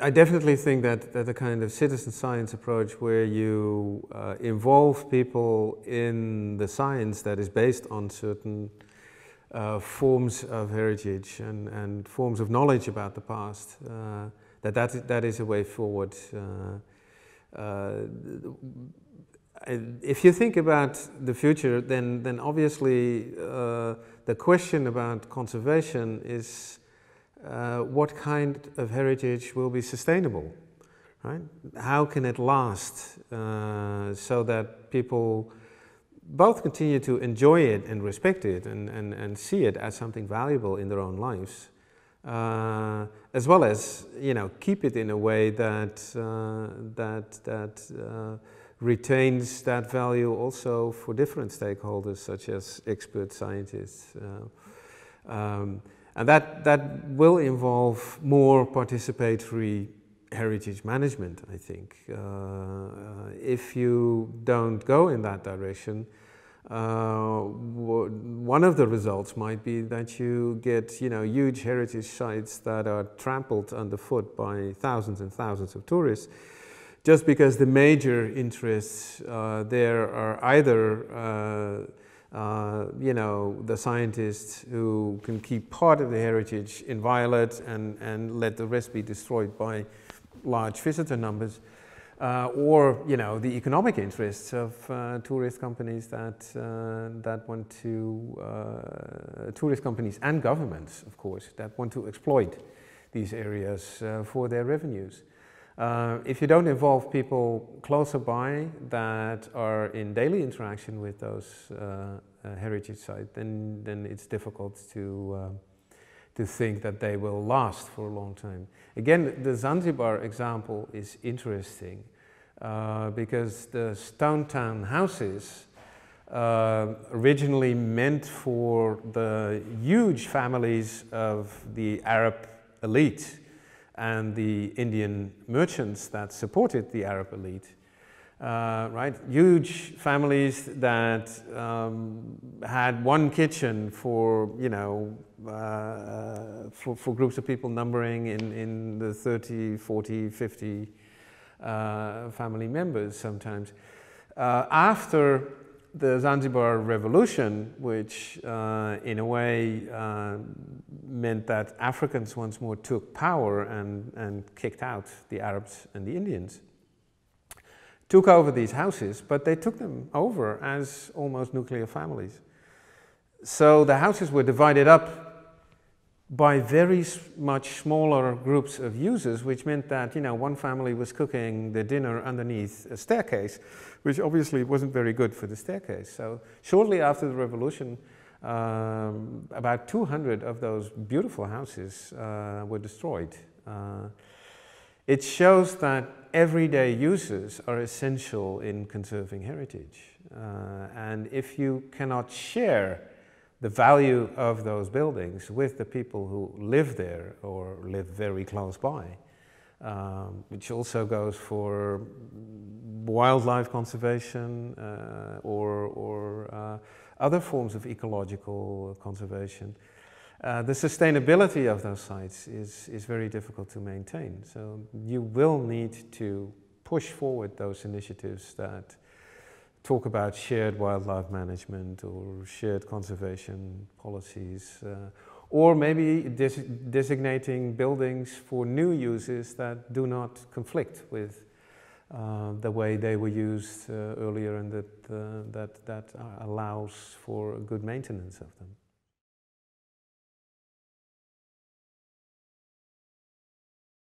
I definitely think that the kind of citizen science approach where you involve people in the science that is based on certain forms of heritage and forms of knowledge about the past, that is a way forward. If you think about the future, then obviously the question about conservation is what kind of heritage will be sustainable, right? How can it last so that people both continue to enjoy it and respect it and see it as something valuable in their own lives, as well as, you know, keep it in a way that retains that value also for different stakeholders, such as expert scientists. And that will involve more participatory heritage management, I think. If you don't go in that direction, one of the results might be that you get, you know, huge heritage sites that are trampled underfoot by thousands and thousands of tourists, just because the major interests there are either you know, the scientists who can keep part of the heritage inviolate and let the rest be destroyed by large visitor numbers, or, you know, the economic interests of tourist companies that want to, tourist companies and governments, of course, that want to exploit these areas for their revenues. If you don't involve people closer by that are in daily interaction with those heritage sites, then it's difficult to think that they will last for a long time. Again, the Zanzibar example is interesting because the stone town houses originally meant for the huge families of the Arab elite and the Indian merchants that supported the Arab elite, right? Huge families that had one kitchen for, you know, for groups of people numbering in the 30, 40, 50 family members sometimes. After the Zanzibar Revolution, which in a way meant that Africans once more took power and kicked out the Arabs and the Indians, took over these houses, but they took them over as almost nuclear families. So the houses were divided up by very much smaller groups of users, which meant that, you know, one family was cooking the dinner underneath a staircase, which obviously wasn't very good for the staircase. So shortly after the revolution, about 200 of those beautiful houses were destroyed. It shows that everyday users are essential in conserving heritage. And if you cannot share the value of those buildings with the people who live there or live very close by, which also goes for wildlife conservation or other forms of ecological conservation. The sustainability of those sites is very difficult to maintain. So you will need to push forward those initiatives that talk about shared wildlife management or shared conservation policies, or maybe designating buildings for new uses that do not conflict with the way they were used earlier, and that allows for good maintenance of them.